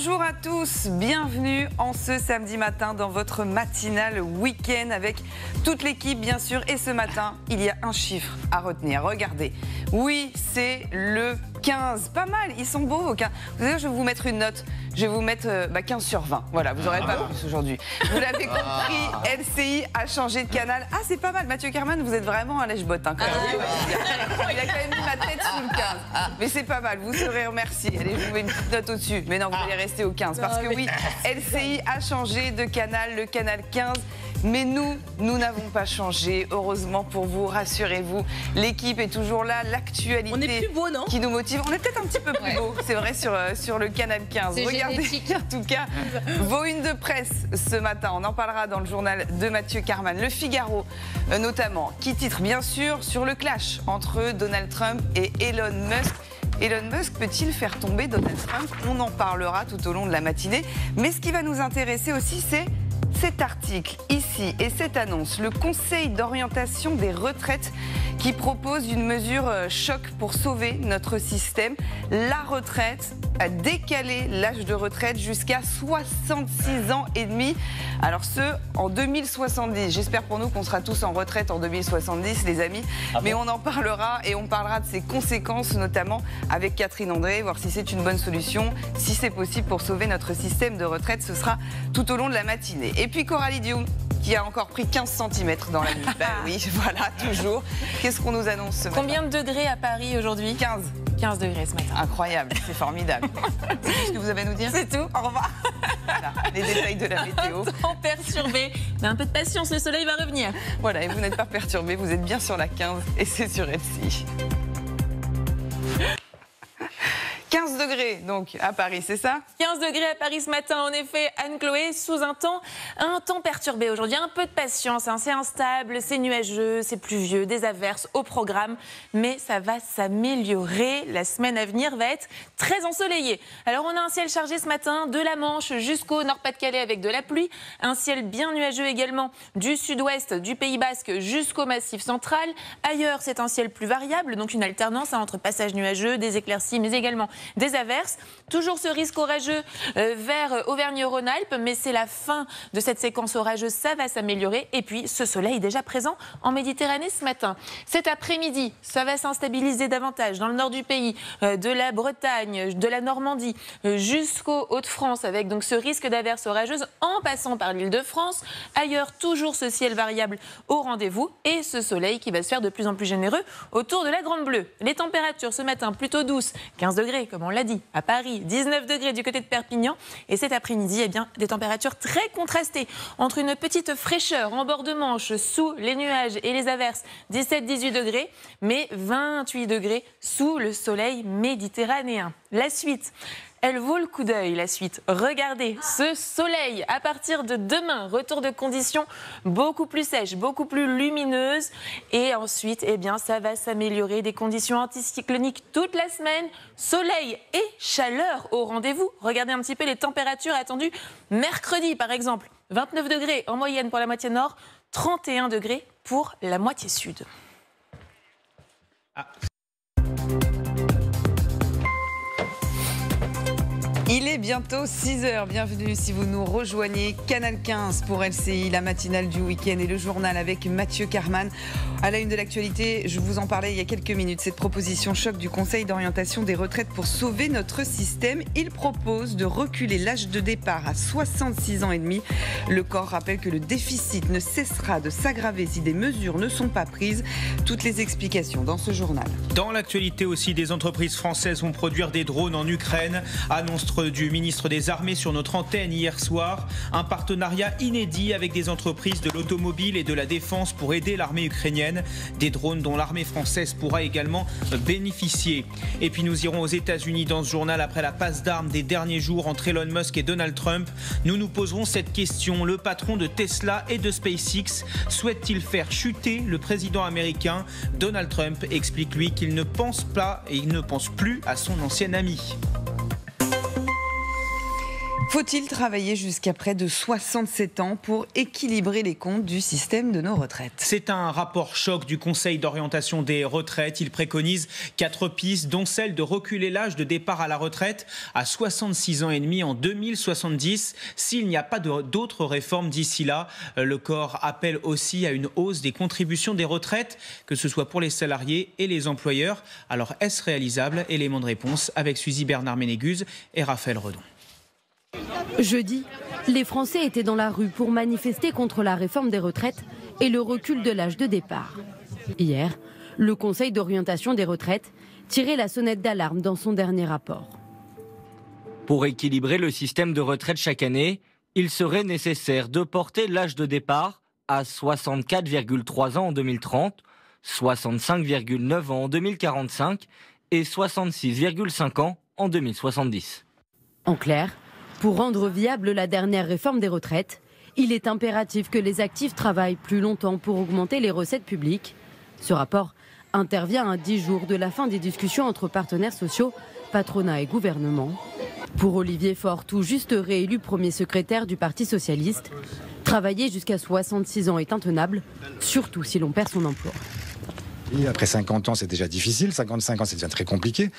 Bonjour à tous, bienvenue en ce samedi matin dans votre matinale week-end avec toute l'équipe bien sûr. Et ce matin, il y a un chiffre à retenir. Regardez, oui, c'est le 15. Pas mal, ils sont beaux. Vous savez, je vais vous mettre une note. Je vais vous mettre 15 sur 20. Voilà, vous n'aurez pas plus aujourd'hui. Vous l'avez compris, LCI a changé de canal. Ah, c'est pas mal. Mathieu Kerman, vous êtes vraiment un lèche-botte. Hein, il a quand même mis ma tête sous le 15. Mais c'est pas mal, vous serez remerciés. Allez, je vous mets une petite note au-dessus. Mais non, vous allez rester au 15. Parce que oui, LCI a changé de canal, le canal 15. Mais nous n'avons pas changé. Heureusement pour vous, rassurez-vous. L'équipe est toujours là. L'actualité. On est plus beau, non? Qui nous motive. On est peut-être un petit peu plus beau, c'est vrai, sur le canal 15. Regardez, en tout cas, vos unes de presse ce matin. On en parlera dans le journal de Mathieu Kerman. Le Figaro, notamment, qui titre bien sûr sur le clash entre Donald Trump et Elon Musk. Elon Musk peut-il faire tomber Donald Trump? On en parlera tout au long de la matinée. Mais ce qui va nous intéresser aussi, c'est cet article ici et cette annonce. Le Conseil d'orientation des retraites qui propose une mesure choc pour sauver notre système. La retraite a décalé l'âge de retraite jusqu'à 66 ans et demi. Alors ce, en 2070. J'espère pour nous qu'on sera tous en retraite en 2070, les amis. Mais on en parlera et on parlera de ses conséquences, notamment avec Catherine André, voir si c'est une bonne solution, si c'est possible pour sauver notre système de retraite. Ce sera tout au long de la matinée. Et puis Coralie Dioum, qui a encore pris 15 cm dans la nuit. Ben oui, voilà, toujours. Qu'est-ce qu'on nous annonce ce matin? Combien de degrés à Paris aujourd'hui? 15. 15 degrés ce matin. Incroyable, c'est formidable. C'est tout ce que vous avez à nous dire? C'est tout, au revoir. Voilà, les détails de la météo. Un temps perturbé, mais un peu de patience, le soleil va revenir. Voilà, et vous n'êtes pas perturbé, vous êtes bien sur la 15 et c'est sur LCI. 15 degrés donc à Paris, c'est ça? 15 degrés à Paris ce matin, en effet, Anne-Chloé, sous un temps perturbé aujourd'hui. Un peu de patience, hein, c'est instable, c'est nuageux, c'est pluvieux, des averses au programme, mais ça va s'améliorer. La semaine à venir va être très ensoleillée. Alors on a un ciel chargé ce matin, de la Manche jusqu'au Nord-Pas-de-Calais avec de la pluie, un ciel bien nuageux également du sud-ouest du Pays Basque jusqu'au Massif central. Ailleurs, c'est un ciel plus variable, donc une alternance entre passages nuageux, des éclaircies, mais également des averses. Toujours ce risque orageux vers Auvergne-Rhône-Alpes, mais c'est la fin de cette séquence orageuse, ça va s'améliorer. Et puis ce soleil déjà présent en Méditerranée ce matin. Cet après-midi, ça va s'instabiliser davantage dans le nord du pays, de la Bretagne, de la Normandie, jusqu'aux Hauts-de-France, avec donc ce risque d'averses orageuses en passant par l'Île-de-France. Ailleurs, toujours ce ciel variable au rendez-vous et ce soleil qui va se faire de plus en plus généreux autour de la Grande Bleue. Les températures ce matin plutôt douces, 15 degrés comme on l'a dit, à Paris, 19 degrés du côté de Perpignan. Et cet après-midi, eh bien, des températures très contrastées entre une petite fraîcheur en bord de Manche sous les nuages et les averses, 17-18 degrés, mais 28 degrés sous le soleil méditerranéen. La suite, elle vaut le coup d'œil, la suite. Regardez, ce soleil, à partir de demain, retour de conditions beaucoup plus sèches, beaucoup plus lumineuses. Et ensuite, eh bien, ça va s'améliorer. Des conditions anticycloniques toute la semaine. Soleil et chaleur au rendez-vous. Regardez un petit peu les températures attendues. Mercredi, par exemple, 29 degrés en moyenne pour la moitié nord, 31 degrés pour la moitié sud. Il est bientôt 6h, bienvenue si vous nous rejoignez. Canal 15 pour LCI, la matinale du week-end et le journal avec Mathieu Kerman. À la une de l'actualité, je vous en parlais il y a quelques minutes, cette proposition choc du Conseil d'orientation des retraites pour sauver notre système. Il propose de reculer l'âge de départ à 66 ans et demi. Le corps rappelle que le déficit ne cessera de s'aggraver si des mesures ne sont pas prises. Toutes les explications dans ce journal. Dans l'actualité aussi, des entreprises françaises vont produire des drones en Ukraine. Annonce du ministre des Armées sur notre antenne hier soir. Un partenariat inédit avec des entreprises de l'automobile et de la défense pour aider l'armée ukrainienne. Des drones dont l'armée française pourra également bénéficier. Et puis nous irons aux États-Unis dans ce journal après la passe d'armes des derniers jours entre Elon Musk et Donald Trump. Nous nous poserons cette question. Le patron de Tesla et de SpaceX souhaite-t-il faire chuter le président américain? Donald Trump explique lui qu'il ne pense pas et il ne pense plus à son ancien ami. Faut-il travailler jusqu'à près de 67 ans pour équilibrer les comptes du système de nos retraites? C'est un rapport choc du Conseil d'orientation des retraites. Il préconise 4 pistes, dont celle de reculer l'âge de départ à la retraite à 66 ans et demi en 2070. S'il n'y a pas d'autres réformes d'ici là, le corps appelle aussi à une hausse des contributions des retraites, que ce soit pour les salariés et les employeurs. Alors est-ce réalisable? Élément de réponse avec Suzy Bernard-Ménégus et Raphaël Redon. Jeudi, les Français étaient dans la rue pour manifester contre la réforme des retraites et le recul de l'âge de départ. Hier, le Conseil d'orientation des retraites tirait la sonnette d'alarme dans son dernier rapport. Pour équilibrer le système de retraite chaque année, il serait nécessaire de porter l'âge de départ à 64,3 ans en 2030, 65,9 ans en 2045 et 66,5 ans en 2070. En clair, pour rendre viable la dernière réforme des retraites, il est impératif que les actifs travaillent plus longtemps pour augmenter les recettes publiques. Ce rapport intervient à 10 jours de la fin des discussions entre partenaires sociaux, patronat et gouvernement. Pour Olivier Faure, tout juste réélu premier secrétaire du Parti socialiste, travailler jusqu'à 66 ans est intenable, surtout si l'on perd son emploi. Et après 50 ans, c'est déjà difficile. 55 ans, c'est déjà très compliqué.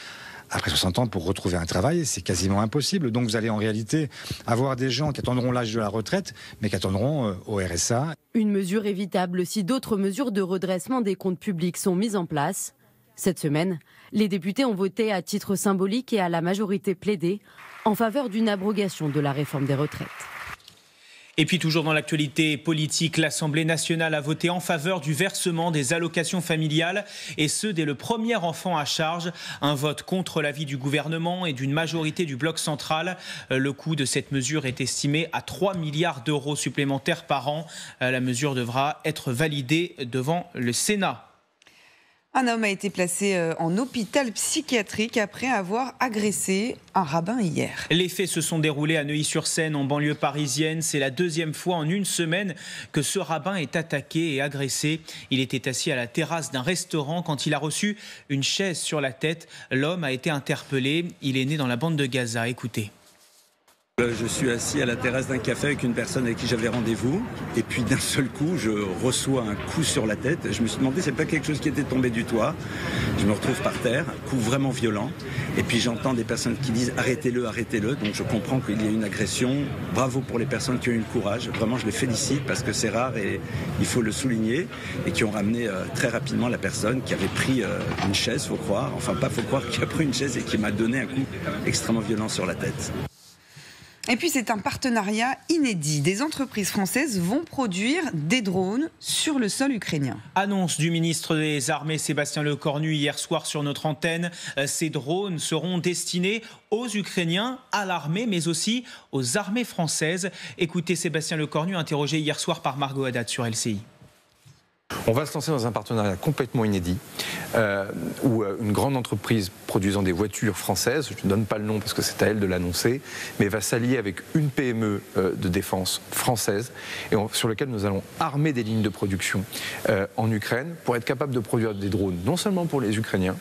Après 60 ans, pour retrouver un travail, c'est quasiment impossible. Donc vous allez en réalité avoir des gens qui attendront l'âge de la retraite, mais qui attendront au RSA. Une mesure évitable si d'autres mesures de redressement des comptes publics sont mises en place. Cette semaine, les députés ont voté à titre symbolique et à la majorité plaidé en faveur d'une abrogation de la réforme des retraites. Et puis toujours dans l'actualité politique, l'Assemblée nationale a voté en faveur du versement des allocations familiales et ce dès le premier enfant à charge. Un vote contre l'avis du gouvernement et d'une majorité du bloc central. Le coût de cette mesure est estimé à 3 milliards d'euros supplémentaires par an. La mesure devra être validée devant le Sénat. Un homme a été placé en hôpital psychiatrique après avoir agressé un rabbin hier. Les faits se sont déroulés à Neuilly-sur-Seine, en banlieue parisienne. C'est la deuxième fois en une semaine que ce rabbin est attaqué et agressé. Il était assis à la terrasse d'un restaurant quand il a reçu une chaise sur la tête. L'homme a été interpellé. Il est né dans la bande de Gaza. Écoutez. Je suis assis à la terrasse d'un café avec une personne avec qui j'avais rendez-vous et puis d'un seul coup je reçois un coup sur la tête. Je me suis demandé c'est pas quelque chose qui était tombé du toit. Je me retrouve par terre, coup vraiment violent et puis j'entends des personnes qui disent arrêtez-le, arrêtez-le. Donc je comprends qu'il y a une agression. Bravo pour les personnes qui ont eu le courage. Vraiment je les félicite parce que c'est rare et il faut le souligner et qui ont ramené très rapidement la personne qui avait pris une chaise, faut croire. Enfin pas faut croire, qui a pris une chaise et qui m'a donné un coup extrêmement violent sur la tête. Et puis c'est un partenariat inédit. Des entreprises françaises vont produire des drones sur le sol ukrainien. Annonce du ministre des Armées Sébastien Lecornu hier soir sur notre antenne. Ces drones seront destinés aux Ukrainiens, à l'armée, mais aussi aux armées françaises. Écoutez Sébastien Lecornu, interrogé hier soir par Margot Haddad sur LCI. On va se lancer dans un partenariat complètement inédit où une grande entreprise produisant des voitures françaises, je ne donne pas le nom parce que c'est à elle de l'annoncer, mais va s'allier avec une PME de défense française et sur lequel nous allons armer des lignes de production en Ukraine pour être capable de produire des drones non seulement pour les Ukrainiens,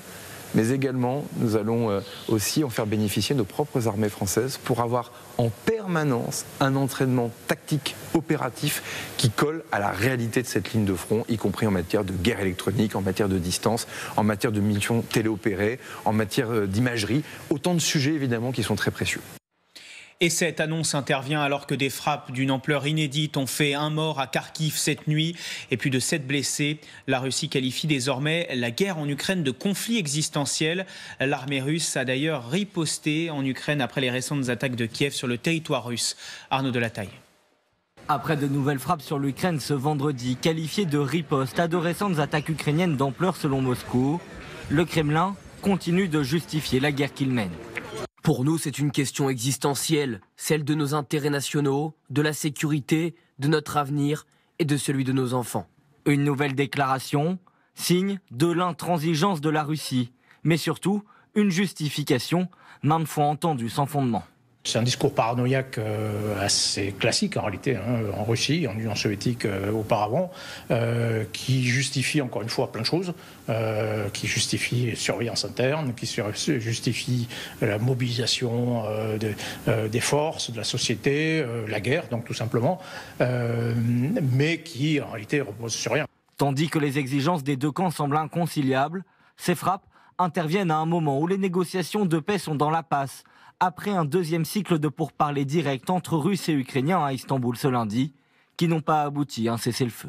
mais également nous allons aussi en faire bénéficier nos propres armées françaises pour avoir en permanence un entraînement tactique, opératif qui colle à la réalité de cette ligne de front, y compris en matière de guerre électronique, en matière de distance, en matière de missions téléopérées, en matière d'imagerie, autant de sujets évidemment qui sont très précieux. Et cette annonce intervient alors que des frappes d'une ampleur inédite ont fait un mort à Kharkiv cette nuit et plus de 7 blessés. La Russie qualifie désormais la guerre en Ukraine de conflit existentiel. L'armée russe a d'ailleurs riposté en Ukraine après les récentes attaques de Kiev sur le territoire russe. Arnaud Delataille. Après de nouvelles frappes sur l'Ukraine ce vendredi, qualifiées de riposte à de récentes attaques ukrainiennes d'ampleur selon Moscou, le Kremlin continue de justifier la guerre qu'il mène. Pour nous, c'est une question existentielle, celle de nos intérêts nationaux, de la sécurité, de notre avenir et de celui de nos enfants. Une nouvelle déclaration, signe de l'intransigeance de la Russie, mais surtout une justification maintes fois entendue sans fondement. C'est un discours paranoïaque assez classique en réalité, en Russie, en Union soviétique auparavant, qui justifie encore une fois plein de choses, qui justifie surveillance interne, qui justifie la mobilisation des forces, de la société, la guerre, donc tout simplement, mais qui en réalité repose sur rien. Tandis que les exigences des deux camps semblent inconciliables, ces frappes interviennent à un moment où les négociations de paix sont dans l'impasse, après un deuxième cycle de pourparlers directs entre Russes et Ukrainiens à Istanbul ce lundi, qui n'ont pas abouti à un cessez-le-feu.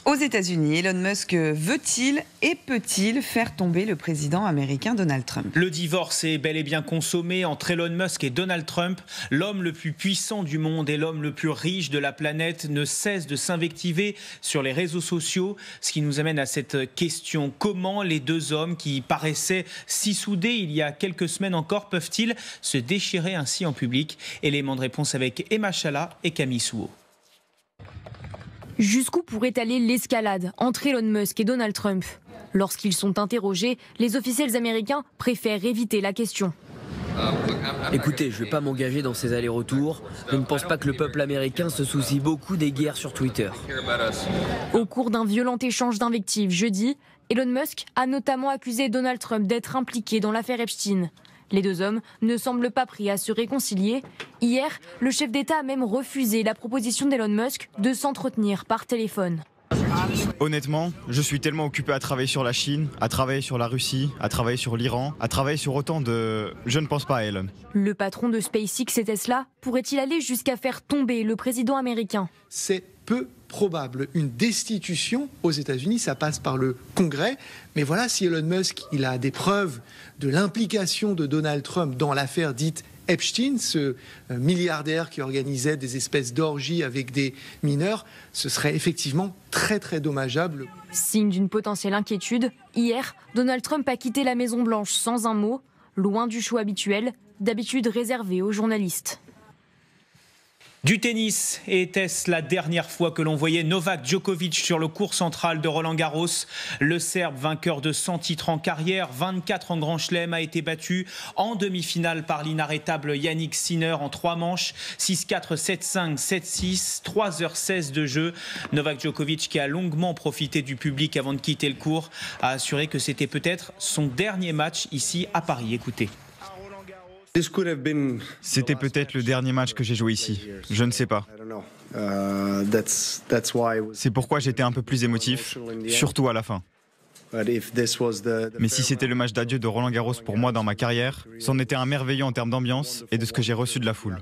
Aux États-Unis, Elon Musk veut-il et peut-il faire tomber le président américain Donald Trump? Le divorce est bel et bien consommé entre Elon Musk et Donald Trump. L'homme le plus puissant du monde et l'homme le plus riche de la planète ne cessent de s'invectiver sur les réseaux sociaux. Ce qui nous amène à cette question. Comment les deux hommes qui paraissaient si soudés il y a quelques semaines encore peuvent-ils se déchirer ainsi en public? Élément de réponse avec Emma Chala et Camille Souhaut. Jusqu'où pourrait aller l'escalade entre Elon Musk et Donald Trump? Lorsqu'ils sont interrogés, les officiels américains préfèrent éviter la question. Écoutez, je ne vais pas m'engager dans ces allers-retours. Je ne pense pas que le peuple américain se soucie beaucoup des guerres sur Twitter. Au cours d'un violent échange d'invectives jeudi, Elon Musk a notamment accusé Donald Trump d'être impliqué dans l'affaire Epstein. Les deux hommes ne semblent pas prêts à se réconcilier. Hier, le chef d'État a même refusé la proposition d'Elon Musk de s'entretenir par téléphone. Honnêtement, je suis tellement occupé à travailler sur la Chine, à travailler sur la Russie, à travailler sur l'Iran, à travailler sur autant de... Je ne pense pas à Elon. Le patron de SpaceX et Tesla pourrait-il aller jusqu'à faire tomber le président américain? C'est peu probable. Une destitution aux États-Unis, ça passe par le Congrès. Mais voilà, si Elon Musk il a des preuves de l'implication de Donald Trump dans l'affaire dite Epstein, ce milliardaire qui organisait des espèces d'orgies avec des mineurs, ce serait effectivement très très dommageable. Signe d'une potentielle inquiétude, hier, Donald Trump a quitté la Maison-Blanche sans un mot, loin du show habituel, d'habitude réservé aux journalistes. Du tennis, était-ce la dernière fois que l'on voyait Novak Djokovic sur le court central de Roland-Garros? Le Serbe, vainqueur de 100 titres en carrière, 24 en Grand Chelem, a été battu en demi-finale par l'inarrêtable Yannick Sinner en 3 manches, 6-4, 7-5, 7-6, 3h16 de jeu. Novak Djokovic, qui a longuement profité du public avant de quitter le court, a assuré que c'était peut-être son dernier match ici à Paris. Écoutez. C'était peut-être le dernier match que j'ai joué ici. Je ne sais pas. C'est pourquoi j'étais un peu plus émotif, surtout à la fin. Mais si c'était le match d'adieu de Roland-Garros pour moi dans ma carrière, c'en était un merveilleux en termes d'ambiance et de ce que j'ai reçu de la foule.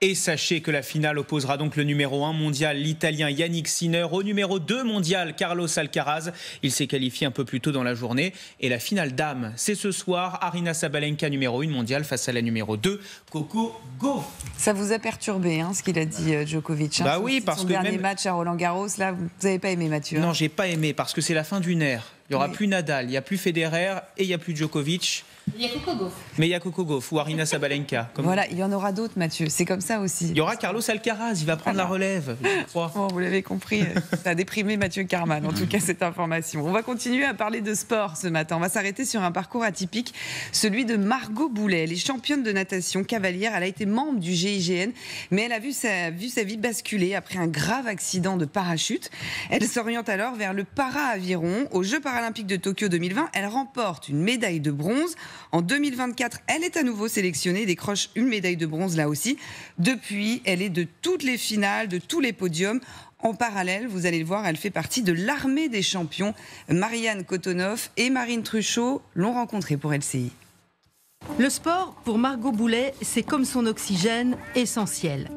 Et sachez que la finale opposera donc le numéro 1 mondial, l'Italien Yannick Sinner, au numéro 2 mondial, Carlos Alcaraz. Il s'est qualifié un peu plus tôt dans la journée. Et la finale dames, c'est ce soir. Aryna Sabalenka, numéro 1 mondial, face à la numéro 2, Coco Gauff. Ça vous a perturbé, ce qu'il a dit Djokovic. Bah oui, parce son que dernier match à Roland-Garros, là, vous n'avez pas aimé, Mathieu? Non, j'ai pas aimé, parce que c'est la fin d'une ère. Il n'y aura plus Nadal, il n'y a plus Federer et il n'y a plus Djokovic. Il y a Coco Gauff. Mais il y a Coco Gauff ou Aryna Sabalenka. Voilà, il y en aura d'autres, Mathieu. C'est comme ça aussi. Il y aura Carlos Alcaraz, il va prendre la relève, je crois. Bon, vous l'avez compris, ça a déprimé Mathieu Carman, en tout cas, cette information. On va continuer à parler de sport ce matin. On va s'arrêter sur un parcours atypique, celui de Margot Boulet. Elle est championne de natation cavalière. Elle a été membre du GIGN, mais elle a vu sa vie basculer après un grave accident de parachute. Elle s'oriente alors vers le para-aviron. Aux Jeux paralympiques de Tokyo 2020, elle remporte une médaille de bronze. En 2024, elle est à nouveau sélectionnée, décroche une médaille de bronze là aussi. Depuis, elle est de toutes les finales, de tous les podiums. En parallèle, vous allez le voir, elle fait partie de l'armée des champions. Marianne Kotonov et Marine Truchot l'ont rencontrée pour LCI. Le sport, pour Margot Boulet, c'est comme son oxygène essentiel.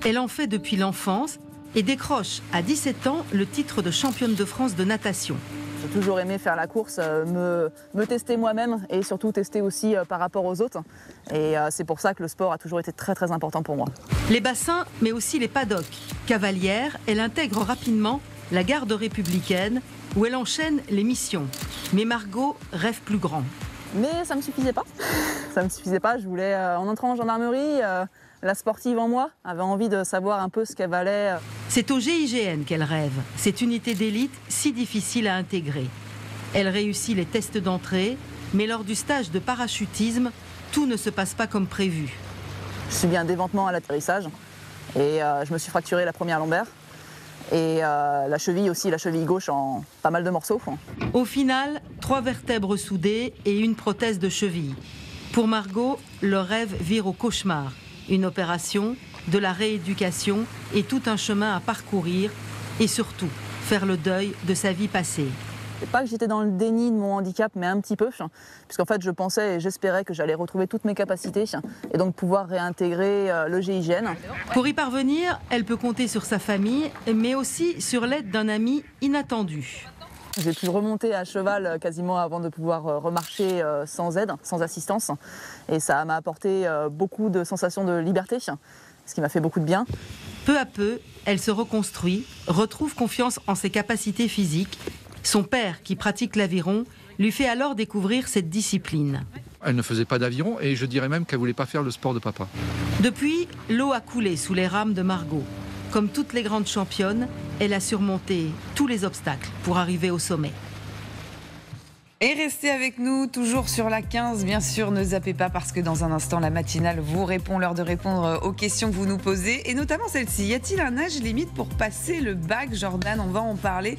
Elle en fait depuis l'enfance et décroche à 17 ans le titre de championne de France de natation. J'ai toujours aimé faire la course, me tester moi-même et surtout tester aussi par rapport aux autres. Et c'est pour ça que le sport a toujours été très très important pour moi. Les bassins, mais aussi les paddocks. Cavalière, elle intègre rapidement la garde républicaine où elle enchaîne les missions. Mais Margot rêve plus grand. Mais ça ne me suffisait pas. Ça ne me suffisait pas. Je voulais, en entrant en gendarmerie, la sportive en moi avait envie de savoir un peu ce qu'elle valait. C'est au GIGN qu'elle rêve, cette unité d'élite si difficile à intégrer. Elle réussit les tests d'entrée, mais lors du stage de parachutisme, tout ne se passe pas comme prévu. Je subis un déventement à l'atterrissage et je me suis fracturé la première lombaire et la cheville aussi, la cheville gauche en pas mal de morceaux. Au final, 3 vertèbres soudées et une prothèse de cheville. Pour Margot, le rêve vire au cauchemar. Une opération, de la rééducation et tout un chemin à parcourir et surtout faire le deuil de sa vie passée. C'est pas que j'étais dans le déni de mon handicap, mais un petit peu, puisqu'en fait je pensais et j'espérais que j'allais retrouver toutes mes capacités et donc pouvoir réintégrer le GIGN. Pour y parvenir, elle peut compter sur sa famille, mais aussi sur l'aide d'un ami inattendu. J'ai pu remonter à cheval quasiment avant de pouvoir remarcher sans aide, sans assistance, et ça m'a apporté beaucoup de sensations de liberté, ce qui m'a fait beaucoup de bien. Peu à peu, elle se reconstruit, retrouve confiance en ses capacités physiques. Son père, qui pratique l'aviron, lui fait alors découvrir cette discipline. Elle ne faisait pas d'aviron et je dirais même qu'elle ne voulait pas faire le sport de papa. Depuis, l'eau a coulé sous les rames de Margot. Comme toutes les grandes championnes, elle a surmonté tous les obstacles pour arriver au sommet. Et restez avec nous, toujours sur la 15, bien sûr, ne zappez pas parce que dans un instant, la matinale vous répond, l'heure de répondre aux questions que vous nous posez, et notamment celle-ci. Y a-t-il un âge limite pour passer le bac, Jordan? On va en parler.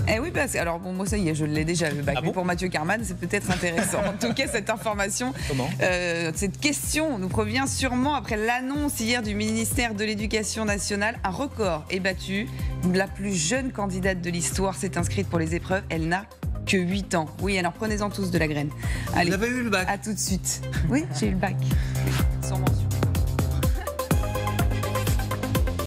Eh oui, parce que, alors bon, moi ça y est, je l'ai déjà le bac, mais pour Mathieu Carman, c'est peut-être intéressant. En tout cas, cette information, cette question nous provient sûrement après l'annonce hier du ministère de l'Éducation nationale. Un record est battu. La plus jeune candidate de l'histoire s'est inscrite pour les épreuves. Elle n'a que 8 ans. Oui, alors prenez-en tous de la graine. Allez, vous avez eu le bac? À tout de suite. Oui, j'ai eu le bac. Sans mention.